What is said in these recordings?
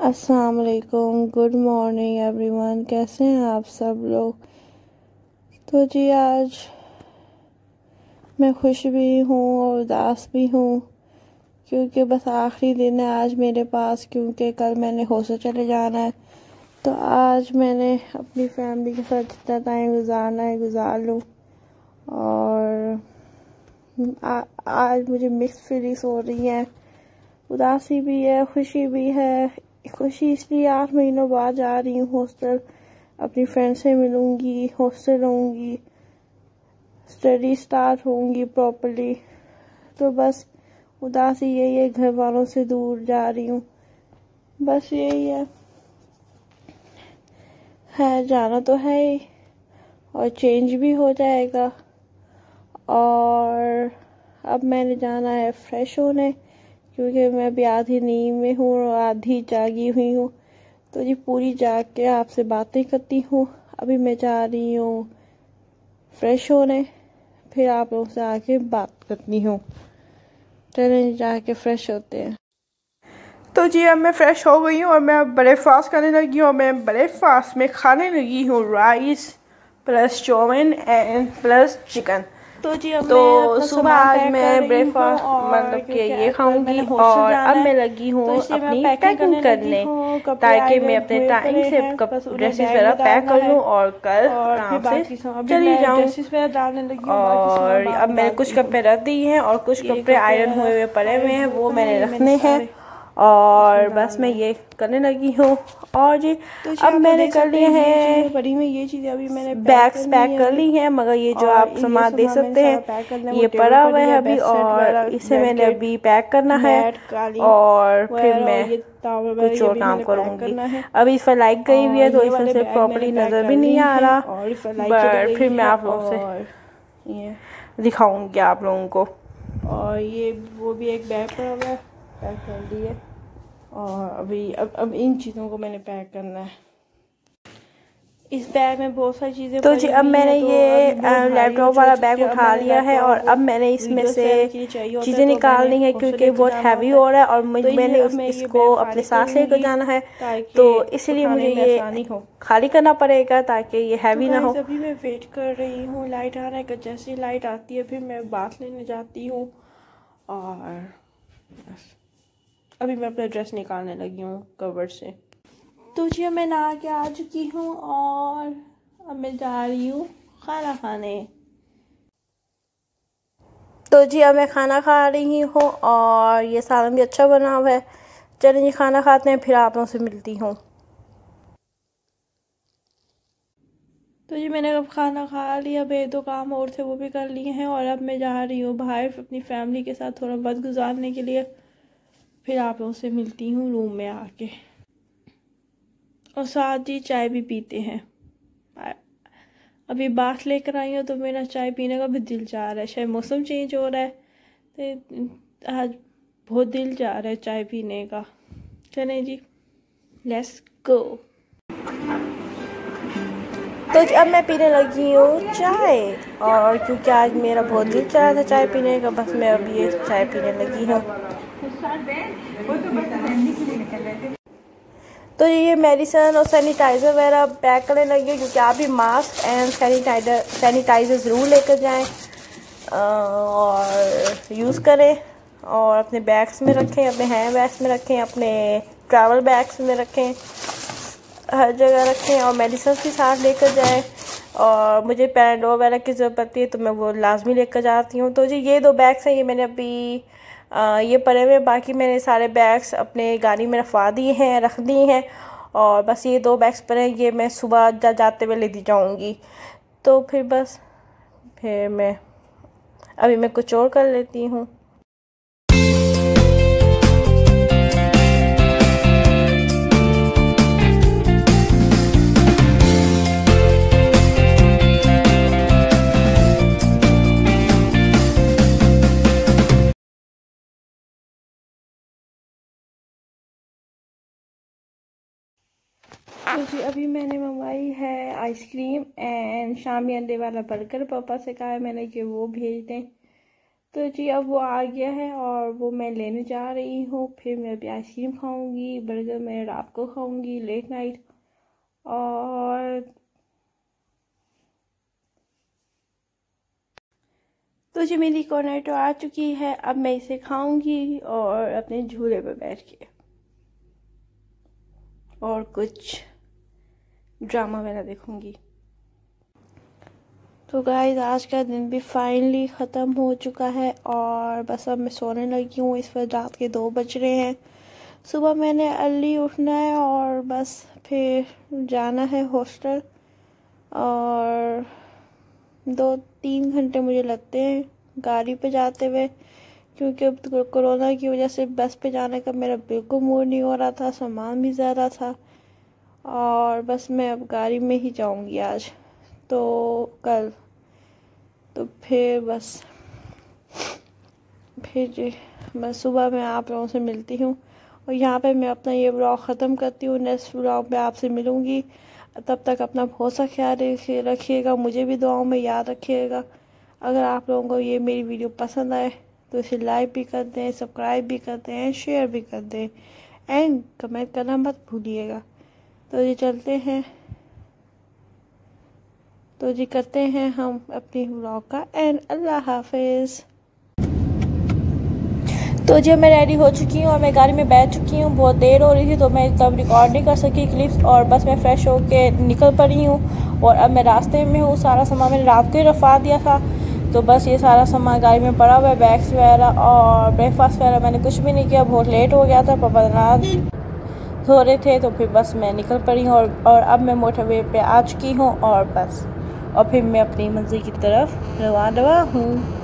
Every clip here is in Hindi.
अस्सलाम वालेकुम, गुड मॉर्निंग एवरीवन। कैसे हैं आप सब लोग। तो जी आज मैं खुश भी हूँ और उदास भी हूँ क्योंकि बस आखिरी दिन है आज मेरे पास, क्योंकि कल मैंने हॉस्टल चले जाना है। तो आज मैंने अपनी फैमिली के साथ जितना टाइम गुजारना है गुजार लूँ। और आज मुझे मिक्स फीलिंग्स हो रही हैं, उदासी भी है, खुशी भी है। खुशी इसलिए 8 महीनों बाद जा रही हूँ हॉस्टल, अपनी फ्रेंड से मिलूंगी, हॉस्टल रहूँगी, स्टडी स्टार्ट होंगी प्रॉपर्ली। तो बस उदासी यही है, घर वालों से दूर जा रही हूँ, बस यही है जाना तो है ही, और चेंज भी हो जाएगा। और अब मैंने जाना है फ्रेश होने, क्योंकि मैं अभी आधी नींद में हूँ और आधी जागी हुई हूँ। तो जी पूरी जाग के आपसे बातें करती हूँ। अभी मैं जा रही हूँ फ्रेश होने, फिर आप लोगों से आके बात करती हूँ। चलें जाके फ्रेश होते हैं। तो जी अब मैं फ्रेश हो गई हूँ और मैं अब ब्रेकफास्ट करने लगी हूँ। मैं ब्रेकफास्ट में खाने लगी हूँ rice plus chow mein and plus chicken. तो जी अब मैं सुबह आज मैं ब्रेकफास्ट मतलब कि ये खाऊंगी और अब मैं लगी हूँ अपनी पैकिंग करने, ताकि मैं अपने टाइम से ड्रेसेस वगैरह पैक कर लूँ और कल काम से चली जाऊँ। और अब मैंने कुछ कपड़े रख दिए हैं और कुछ कपड़े आयरन हुए हुए पड़े हुए हैं, वो मैंने रखने हैं। और बस मैं ये करने लगी हूँ। और जी तो अब मैंने कर लिए हैं बड़ी में ये चीज़ें, अभी मैंने बैग्स पैक कर ली हैं, मगर ये जो आप सामान देख सकते हैं ये पड़ा हुआ है अभी, और इसे मैंने अभी पैक करना है और फिर मैं कुछ और काम करूँगी। अभी इस पर लाइट गई हुई है तो इस वजह से प्रॉपर्ली नज़र भी नहीं आ रहा, बट फिर मैं आप लोगों से दिखाऊंगी आप लोगों को। और ये वो भी एक बैग पड़ा हुआ है, पैक कर दिए। और अभी अब इन चीज़ों को मैंने पैक करना है। इस बैग में बहुत सारी चीज़ें तो जी अब मैंने ये लैपटॉप वाला बैग उठा लिया है और अब मैंने इसमें से चीज़ें निकालनी है, क्योंकि बहुत हैवी हो रहा है और मैंने इसको अपने साथ लेकर जाना है, तो इसलिए मुझे ये खाली करना पड़ेगा ताकि ये हैवी ना हो। अभी मैं वेट कर रही हूँ लाइट आने का, जैसे लाइट आती है फिर मैं बात लेने जाती हूँ। और अभी मैं अपना ड्रेस निकालने लगी हूँ कवर से। तो जी मैं नहा के आ चुकी हूँ और अब मैं जा रही हूँ खाना खाने। तो जी अब मैं खाना खा रही हूँ और ये सालन भी अच्छा बना हुआ है। चलिए जी खाना खाते हैं, फिर आप लोगों से मिलती हूँ। तो जी मैंने अब खाना खा लिया, अब 2 काम और थे वो भी कर लिए हैं, और अब मैं जा रही हूँ बाहर अपनी फैमिली के साथ थोड़ा वक्त गुजारने के लिए। फिर आप लोगों से मिलती हूँ रूम में आके, और साथ ही चाय भी पीते हैं। अभी बात लेकर आई हूँ तो मेरा चाय पीने का भी दिल चाह रहा है, शायद मौसम चेंज हो रहा है तो आज बहुत दिल चाह रहा है चाय पीने का। चलें जी लेट्स गो। तो अब मैं पीने लगी हूँ चाय, और क्योंकि आज मेरा बहुत दिल चाह रहा था चाय पीने का, बस मैं अभी ये चाय पीने लगी हूँ। तो ये मेडिसिन और सैनिटाइज़र वगैरह पैक करने लगी हूँ, क्योंकि आप भी मास्क एंड सैनिटाइज़र ज़रूर लेकर जाएं और यूज़ करें, और अपने बैग्स में रखें, अपने हैंड बैग्स में रखें, अपने ट्रैवल बैग्स में रखें, हर जगह रखें, और मेडिसिन भी साथ लेकर जाएं। और मुझे पैराडोल वगैरह की ज़रूरत पड़ती है तो मैं वो लाजमी लेकर जाती हूँ। तो जी ये 2 बैग्स हैं, ये मैंने अभी ये पड़े हुए, बाकी मैंने सारे बैग्स अपने गाड़ी में रखवा दिए हैं, रख दिए हैं, और बस ये 2 बैग्स पड़े हैं, ये मैं सुबह जाते हुए लेती जाऊँगी। तो फिर बस फिर मैं कुछ और कर लेती हूँ। तो जी अभी मैंने मंगवाई है आइसक्रीम एंड शामी अंडे वाला बर्गर। पापा से कहा है मैंने कि वो भेज दें, तो जी अब वो आ गया है और वो मैं लेने जा रही हूँ। फिर मैं अभी आइसक्रीम खाऊंगी, बर्गर मैं रात को खाऊंगी लेट नाइट। और तो जी मेरी कॉर्नेटो आ चुकी है। अब मैं इसे खाऊंगी और अपने झूले पे बैठ के और कुछ ड्रामा वगैरह देखूंगी। तो गाइस आज का दिन भी फाइनली ख़त्म हो चुका है और बस अब मैं सोने लगी हूँ। इस वक्त रात के 2 बज रहे हैं। सुबह मैंने अर्ली उठना है और बस फिर जाना है हॉस्टल। और 2-3 घंटे मुझे लगते हैं गाड़ी पे जाते हुए, क्योंकि अब कोरोना की वजह से बस पे जाने का मेरा बिल्कुल मूड नहीं हो रहा था। सामान भी ज़्यादा था और बस मैं अब गाड़ी में ही जाऊंगी आज तो कल। तो फिर बस सुबह मैं आप लोगों से मिलती हूँ और यहाँ पे मैं अपना ये ब्लॉग ख़त्म करती हूँ। नेक्स्ट ब्लॉग में आपसे मिलूँगी। तब तक अपना बहुत सा ख्याल रखिएगा, मुझे भी दुआओं में याद रखिएगा। अगर आप लोगों को ये मेरी वीडियो पसंद आए तो इसे लाइक भी कर दें, सब्सक्राइब भी कर दें, शेयर भी कर दें एंड कमेंट करना मत भूलिएगा। तो ये चलते हैं, तो जी करते हैं हम अपनी व्लॉग का एंड अल्लाह हाफिज़। तो जब मैं रेडी हो चुकी हूँ और मैं गाड़ी में बैठ चुकी हूँ, बहुत देर हो रही थी तो मैं तब रिकॉर्ड नहीं कर सकी क्लिप्स। और बस मैं फ़्रेश होके निकल पड़ी हूँ और अब मैं रास्ते में हूँ। सारा सामान मैंने रात को ही रफा दिया था, तो बस ये सारा सामान गाड़ी में पड़ा हुआ है, बैग्स वगैरह और ब्रेकफास्ट वगैरह मैंने कुछ भी नहीं किया। बहुत लेट हो गया था, पापा नाराज हो रहे थे, तो फिर बस मैं निकल पड़ी हूँ और अब मैं मोटरवे पे आ चुकी हूँ और बस और फिर मैं अपनी मंजिल की तरफ रवाना हूँ।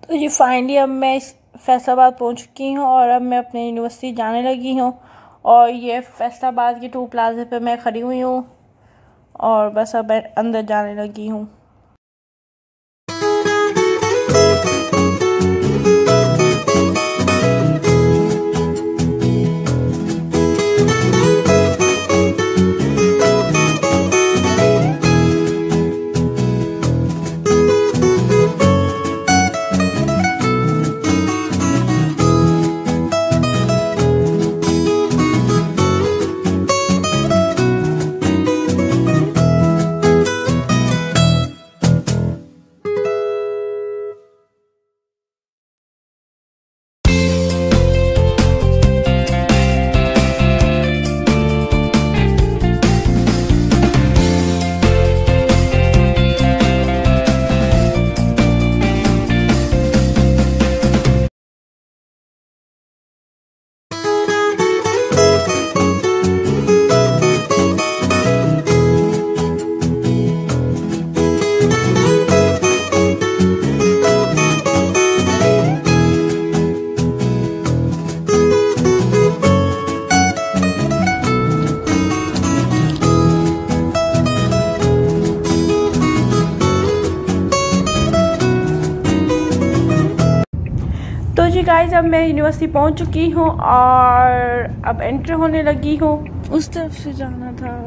तो जी फाइनली अब मैं फैसलाबाद पहुंच चुकी हूं और अब मैं अपने यूनिवर्सिटी जाने लगी हूं। और ये फैसलाबाद के 2 प्लाजे पे मैं खड़ी हुई हूं और बस अब अंदर जाने लगी हूं। गाइस अब मैं यूनिवर्सिटी पहुंच चुकी हूं और अब एंटर होने लगी हूं। उस तरफ से जाना था।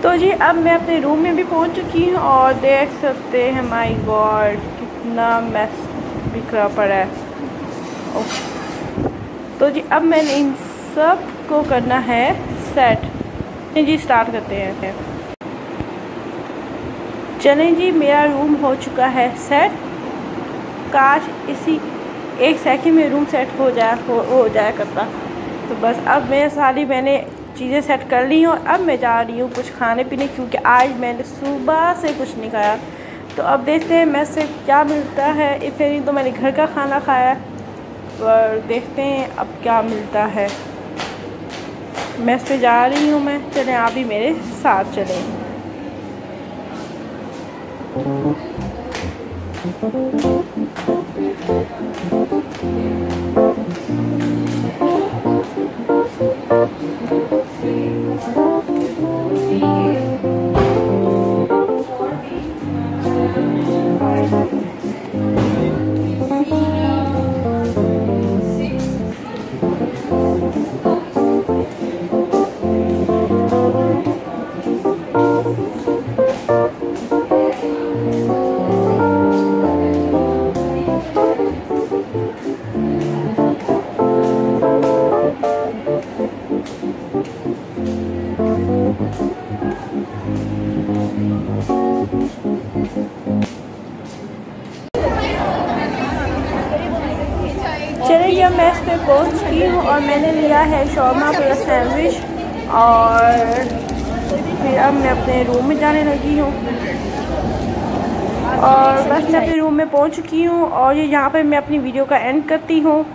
तो जी अब मैं अपने रूम में भी पहुंच चुकी हूँ और देख सकते हैं माय गॉड कितना मैस बिखरा पड़ा है। तो जी अब मैंने इन सब को करना है सेट। जी स्टार्ट करते हैं। चलें जी मेरा रूम हो चुका है सेट। काश इसी 1 सेकंड में रूम सेट हो जाया करता। तो बस अब मैंने चीज़ें सेट कर ली और अब मैं जा रही हूँ कुछ खाने पीने, क्योंकि आज मैंने सुबह से कुछ नहीं खाया। तो अब देखते हैं मेस से क्या मिलता है। इतने दिन तो मैंने घर का खाना खाया, पर देखते हैं अब क्या मिलता है। मेस पे जा रही हूँ मैं, चलें आप भी मेरे साथ चलें। चलिए अब मैं इस पे पहुँच चुकी हूँ और मैंने लिया है शौरमा प्लस सैंडविच और फिर अब मैं अपने रूम में जाने लगी हूँ। और बस मैं अपने रूम में पहुँच चुकी हूँ और ये यहाँ पे मैं अपनी वीडियो का एंड करती हूँ।